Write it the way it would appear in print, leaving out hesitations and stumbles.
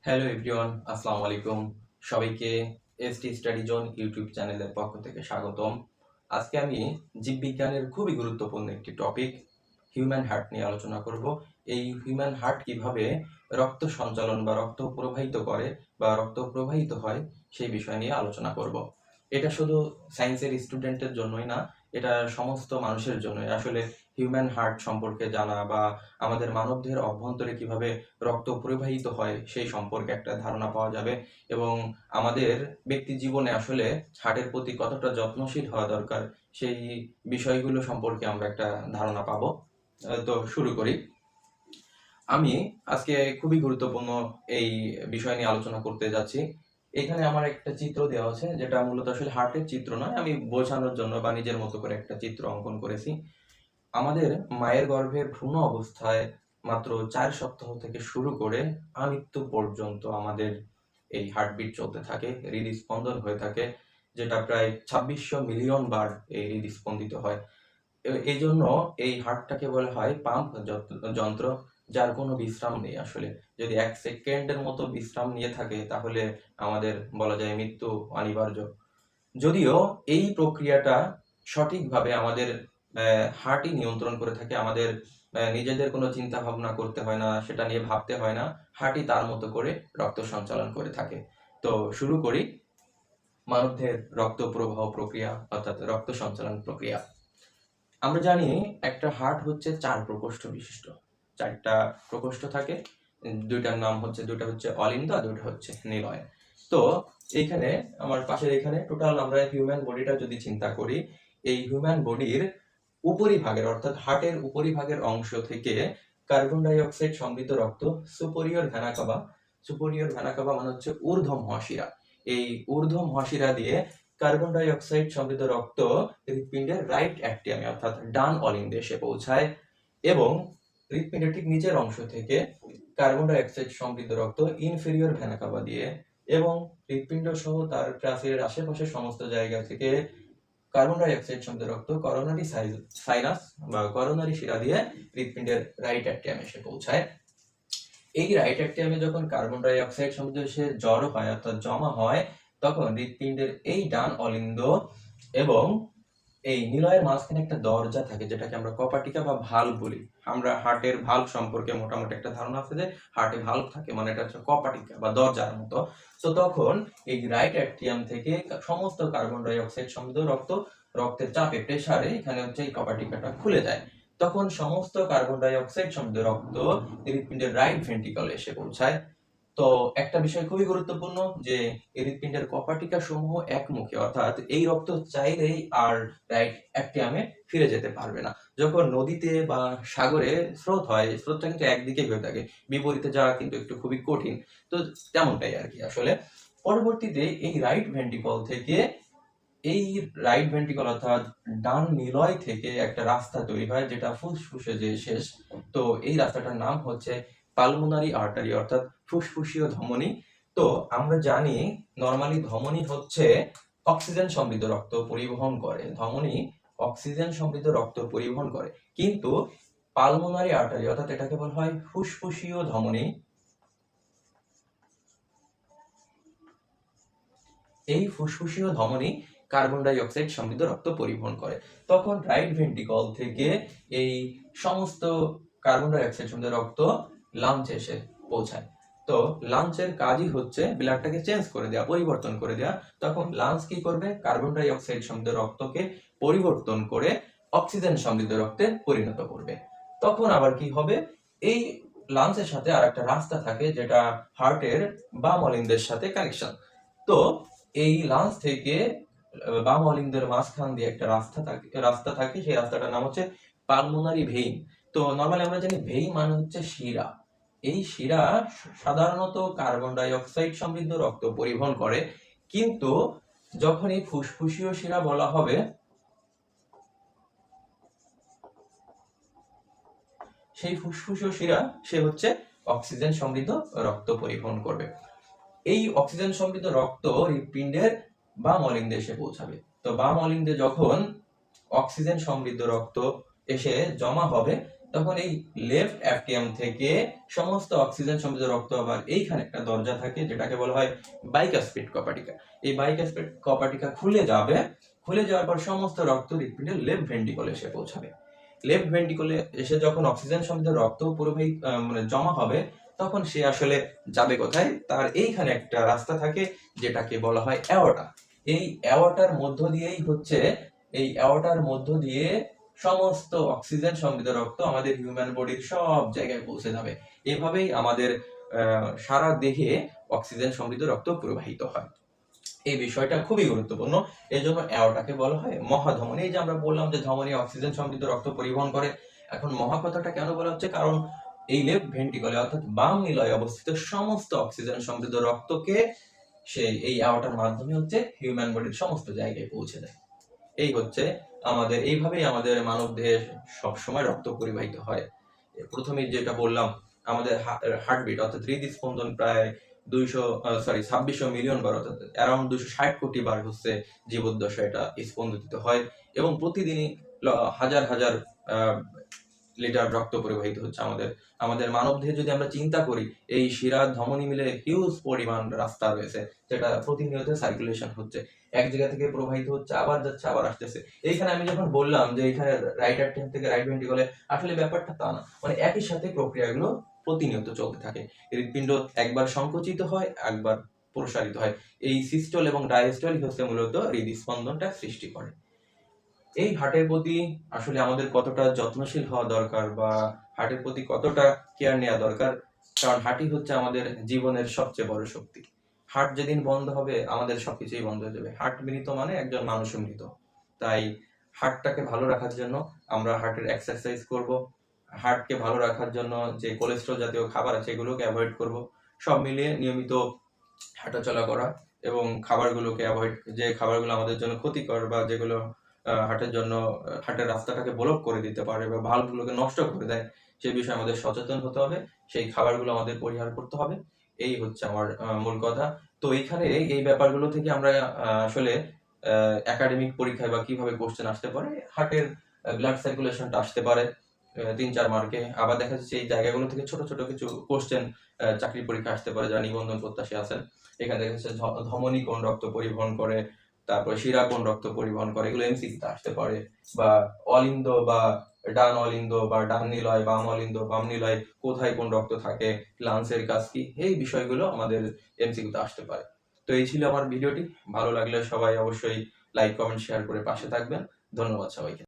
Hello everyone, আসসালামু আলাইকুম। সবাইকে এসটি স্টাডি জোন ইউটিউব চ্যানেলের পক্ষ থেকে স্বাগতম। আজকে আমি জীববিজ্ঞানের খুবই গুরুত্বপূর্ণ একটি টপিক হিউম্যান হার্ট নিয়ে আলোচনা করব। এই হিউম্যান হার্ট কিভাবে রক্ত সঞ্চালন বা রক্ত প্রবাহিত করে বা রক্ত প্রবাহিত হয় সেই বিষয় নিয়ে আলোচনা করব। এটা শুধু সায়েন্সের স্টুডেন্টের জন্যই না, এটা সমস্ত মানুষের জন্যই। আসলে হিউম্যান হার্ট সম্পর্কে জানা বা আমাদের মানবদেহের অভ্যন্তরে কিভাবে রক্ত প্রবাহিত হয় সেই সম্পর্কে একটা ধারণা পাওয়া যাবে এবং আমাদের ব্যক্তি জীবনে আসলে হার্টের প্রতি কতটা যত্নশীল হওয়া দরকার সেই বিষয়গুলো সম্পর্কে আমরা একটা ধারণা পাবো। তো শুরু করি। আমি আজকে খুবই গুরুত্বপূর্ণ এই বিষয় নিয়ে আলোচনা করতে যাচ্ছি। এখানে আমার একটা চিত্র দেওয়া আছে, যেটা মূলত আসলে হার্টের চিত্র নয়, আমি বোঝানোর জন্য বা নিজের মতো করে একটা চিত্র অঙ্কন করেছি। আমাদের মায়ের গর্ভে ভ্রূণ অবস্থায় মাত্র 4 সপ্তাহ থেকে শুরু করে আমৃত্যু পর্যন্ত আমাদের এই হার্টবিট চলতে থাকে, হৃদস্পন্দন হয়ে থাকে, যেটা প্রায় 2600 মিলিয়ন বার এই হৃদস্পন্দিত হয়। এই জন্য এই হার্টটাকে বলা হয় পাম্প যন্ত্র, যার কোনো বিশ্রাম নেই আসলে। যদি 1 সেকেন্ডের মতো বিশ্রাম নিয়ে থাকে তাহলে আমাদের বলা যায় মৃত্যু অনিবার্য। যদিও এই প্রক্রিয়াটা সঠিকভাবে আমাদের হার্টই নিয়ন্ত্রণ করে থাকে, আমাদের নিজেদের কোনো চিন্তা ভাবনা করতে হয় না, সেটা নিয়ে ভাবতে হয় না, হার্টই তার মতো করে রক্ত সঞ্চালন করে থাকে। তো শুরু করি মানবদেহের রক্ত প্রবাহ প্রক্রিয়া অর্থাৎ রক্ত সঞ্চালন প্রক্রিয়া। আমরা জানি একটা হার্ট হচ্ছে 4 প্রকোষ্ঠ বিশিষ্ট। 4টা প্রকোষ্ঠ থাকে। দুইটা হচ্ছে অলিন্দ আর দুইটা হচ্ছে নিলয়। তো এইখানে আমার পাশের এখানে টোটাল আমরা হিউম্যান বডিটা যদি চিন্তা করি, এই হিউম্যান বডির উপরিভাগের অর্থাৎ হার্টের উপরিভাগের অংশ থেকে কার্বন ডাই অক্সাইড সমৃদ্ধ রক্ত সুপেরিয়র ভেনা কাভা মানে হচ্ছে ঊর্ধ্ব মহাশিরা, এই ঊর্ধ্ব মহাশিরা দিয়ে কার্বন ডাই অক্সাইড সমৃদ্ধ রক্ত হৃৎপিণ্ডের রাইট অ্যাট্রিয়ামে অর্থাৎ ডান অলিন্দে এসে পৌঁছায় এবং হৃৎপিণ্ডের ঠিক নিচের অংশ থেকে কার্বন ডাই অক্সাইড সমৃদ্ধ রক্ত ইনফেরিয়র ভেনা কাভা দিয়ে এবং হৃৎপিণ্ড সহ তার প্রাচীরের আশেপাশের সমস্ত জায়গা থেকে কার্বন ডাই অক্সাইড সমৃদ্ধ রক্ত করোনারি সাইনাস বা করোনারি শিরা দিয়ে হৃৎপিণ্ডের রাইট অ্যাট্রিয়ামে এসে পৌঁছায়। এই রাইট অ্যাট্রিয়ামে যখন কার্বন ডাই অক্সাইড সমৃদ্ধ এসে জড়ো হয় অর্থাৎ জমা হয়, তখন হৃৎপিণ্ডের এই ডান অলিন্দ এবং এই নিলয়ের মাঝখানে একটা দরজা থাকে, যেটাকে আমরা কপাটিকা বা ভালভ বলি। আমরা হার্টের ভালভ সম্পর্কে মোটামুটি একটা ধারণা আছে যে হার্টে ভালভ থাকে, মানে এটা হচ্ছে কপাটিকা বা দরজার মতো। তো তখন এই রাইট অ্যাট্রিয়াম থেকে সমস্ত কার্বন ডাই অক্সাইড সমৃদ্ধ রক্তের চাপে প্রেসারে এখানে হচ্ছে এই কপাটিকাটা খুলে যায়। তখন সমস্ত কার্বন ডাই অক্সাইড সমৃদ্ধ রক্ত হৃৎপিণ্ডের রাইট ভেন্ট্রিকলে এসে পৌঁছায়। তো একটা বিষয় খুবই গুরুত্বপূর্ণ যে হৃৎপিণ্ডের কপাটিকা সমূহ একমুখী, অর্থাৎ এই রক্ত চাইলেই আর রাইট অ্যাট্রিয়ামে ফিরে যেতে পারবে না। যখন নদীতে বা সাগরে স্রোত হয়, স্রোতটা কিন্তু একদিকে হয়ে থাকে, বিপরীতে যাওয়া কিন্তু একটু খুবই কঠিন। তো তেমনটাই আর কি আসলে। পরবর্তীতে এই রাইট ভেন্ট্রিকল থেকে এই রাইট ভেন্ট্রিকল অর্থাৎ ডান নিলয় থেকে একটা রাস্তা তৈরি হয়, যেটা ফুসফুসে যে শেষ। তো এই রাস্তাটার নাম হচ্ছে পালমোনারি আর্টারি অর্থাৎ ফুসফুসীয় ধমনী। তো আমরা জানি নরমালি ধমনী হচ্ছে অক্সিজেন সমৃদ্ধ রক্ত পরিবহন করে, ধমনী অক্সিজেন সমৃদ্ধ রক্ত পরিবহন করে, কিন্তু পালমোনারি আর্টারি অর্থাৎ এটাকে বলা হয় ফুসফুসীয় ধমনী। এই ফুসফুসীয় ধমনী কার্বন ডাই অক্সাইড সমৃদ্ধ রক্ত পরিবহন করে। তখন রাইট ভেন্ট্রিকল থেকে এই সমস্ত কার্বন ডাই অক্সাইড সমৃদ্ধ রক্ত লাঞ্চে এসে পৌঁছায়। তো লাঞ্চের কাজই হচ্ছে ব্লাডটাকে চেঞ্জ করে দেওয়া, পরিবর্তন করে দেওয়া। তখন লাঞ্চ কি করবে? কার্বন ডাই অক্সাইড সমৃদ্ধ রক্তকে পরিবর্তন করে অক্সিজেন সমৃদ্ধ রক্তে পরিণত করবে। তখন আবার কি হবে? এই লাঞ্চের সাথে আর একটা রাস্তা থাকে, যেটা হার্টের বাম অলিন্দের সাথে কানেকশন। তো এই লাঞ্চ থেকে বাম অলিন্দের মাঝখান দিয়ে একটা রাস্তা থাকে, সেই রাস্তাটার নাম হচ্ছে পালমোনারি ভেইন। তো নরমালি আমরা জানি ভেইন মানে হচ্ছে শিরা। এই শিরা সাধারণত কার্বন ডাই অক্সাইড সমৃদ্ধ রক্ত পরিবহন করে, কিন্তু যখন এই ফুসফুসীয় শিরা বলা হবে, সেই ফুসফুসীয় শিরা সে হচ্ছে অক্সিজেন সমৃদ্ধ রক্ত পরিবহন করবে। এই অক্সিজেন সমৃদ্ধ রক্ত হৃৎপিণ্ডের বাম অলিন্দে এসে পৌঁছাবে। তো বাম অলিন্দে যখন অক্সিজেন সমৃদ্ধ রক্ত এসে জমা হবে, তখন এই লেফট অ্যাট্রিয়াম থেকে সমস্ত অক্সিজেন সমৃদ্ধ রক্ত আবার এইখানে একটা দরজা থাকে যেটাকে বলা হয় বাইকাসপিড কপাটিকা। এই বাইকাসপিড কপাটিকা খুলে যাওয়ার পর সমস্ত রক্ত হৃৎপিণ্ডের লেফট ভেন্ট্রিকলে এসে পৌঁছাবে। লেফট ভেন্ট্রিকলে এসে যখন অক্সিজেন সমৃদ্ধ রক্ত পুরোপুরি মানে জমা হবে, তখন সে আসলে যাবে কোথায়? তার এইখানে একটা রাস্তা থাকে যেটাকে বলা হয় অ্যাওর্টা। এই অ্যাওর্টার মধ্য দিয়ে সমস্ত অক্সিজেন সমৃদ্ধ রক্ত আমাদের হিউম্যান বডির সব জায়গায় পৌঁছে যাবে। এভাবেই আমাদের সারা দেহে অক্সিজেন সমৃদ্ধ রক্ত প্রবাহিত হয়। এই বিষয়টা খুবই গুরুত্বপূর্ণ। এই জন্য অ্যাওর্টাকে বলা হয় মহাধমনী। এই যে আমরা বললাম যে ধমনী অক্সিজেন সমৃদ্ধ রক্ত পরিবহন করে, এখন মহা কথাটা কেন বলা হচ্ছে? কারণ এই লেফট ভেন্ট্রিকলে অর্থাৎ বাম নিলয়ে অবস্থিত সমস্ত অক্সিজেন সমৃদ্ধ রক্তকে এই অ্যাওর্টার মাধ্যমে হিউম্যান বডির সমস্ত জায়গায় পৌঁছে দেয়। এইভাবেই আমাদের মানব দেহে সবসময় রক্ত পরিবাহিত হয়। প্রথমে যেটা বললাম, আমাদের হার্টবিট অর্থাৎ হৃদস্পন্দন প্রায় 2600 মিলিয়ন বার, অর্থাৎ অ্যারাউন্ড 260 কোটি বার জীবদ্দশায় এটা স্পন্দিত হয়, এবং প্রতিদিনই হাজার হাজার লিটার রক্ত পরিবাহিত হচ্ছে আমাদের মানব দেহে। যদি আমরা চিন্তা করি, এই শিরা ধমনী মিলে হিউজ পরিমাণ রাস্তা রয়েছে যেটা প্রতিনিয়ত সার্কুলেশন হচ্ছে, এক জায়গা থেকে প্রবাহিত হচ্ছে, আবার যাচ্ছে, আবার আসতেছে। এইখানে আমি যখন বললাম যে এখানে রাইট অ্যাট্রিয়াম থেকে রাইট ভেন্ট্রিকলে, আসলে ব্যাপারটা তা না, মানে একই সাথে প্রক্রিয়াগুলো প্রতিনিয়ত চলতে থাকে। হৃৎপিণ্ড একবার সংকুচিত হয়, একবার প্রসারিত হয়। এই সিস্টল এবং ডায়াস্টল মূলত হৃদস্পন্দনটা সৃষ্টি করে। এই হার্টের প্রতি আসলে আমাদের কতটা যত্নশীল হওয়া দরকার, বা হার্টের প্রতি কতটা কেয়ার নেওয়া দরকার, কারণ হার্টই হচ্ছে আমাদের জীবনের সবচেয়ে বড় শক্তি। হার্ট যেদিন বন্ধ হবে, আমাদের সবকিছুই বন্ধ হয়ে যাবে। হার্ট মৃত মানে একজন মানুষ মৃত। তাই হার্টটাকে ভালো রাখার জন্য আমরা হার্টের এক্সারসাইজ করব, হার্টকে ভালো রাখার জন্য যে কোলেস্ট্রল জাতীয় খাবার আছে এগুলোকে অ্যাভয়েড করব। সব মিলিয়ে নিয়মিত হাঁটাচলা করা এবং খাবারগুলোকে অ্যাভয়েড, যে খাবারগুলো আমাদের জন্য ক্ষতিকর বা যেগুলো হার্টের রাস্তাটাকে ব্লক করে দিতে পারে বা ভালভগুলোকে নষ্ট করে দেয়, সে বিষয়ে আমাদের সচেতন হতে হবে। সেই খাবারগুলো আমাদের পরিহার করতে হবে। এই হচ্ছে আমার মূল কথা। তো এইখানে এই ব্যাপারগুলো থেকে আমরা আসলে একাডেমিক পরীক্ষায় বা কিভাবে কোশ্চেন আসতে পারে, হার্টের ব্লাড সার্কুলেশনটা আসতে পারে 3-4 মার্কে। আবার দেখা যাচ্ছে এই জায়গাগুলো থেকে ছোট ছোট কিছু কোশ্চেন চাকরি পরীক্ষা আসতে পারে যারা নিবন্ধন প্রত্যাশী আছেন। এখানে দেখা যাচ্ছে ধমনী কোন রক্ত পরিবহন করে, তারপরে শিরা কোন রক্ত পরিবহন করে, এগুলো এমসিকিউতে আসতে পারে। বা অলিন্দ বা ডান অলিন্দ বা ডান নিলয়, বাম অলিন্দ বাম নিলয়, কোথায় কোন রক্ত থাকে, লাংসের কাজ কি, এই বিষয়গুলো আমাদের এমসিকিউতে আসতে পারে। তো এই ছিল আমার ভিডিওটি। ভালো লাগলে সবাই অবশ্যই লাইক, কমেন্ট, শেয়ার করে পাশে থাকবেন। ধন্যবাদ সবাইকে।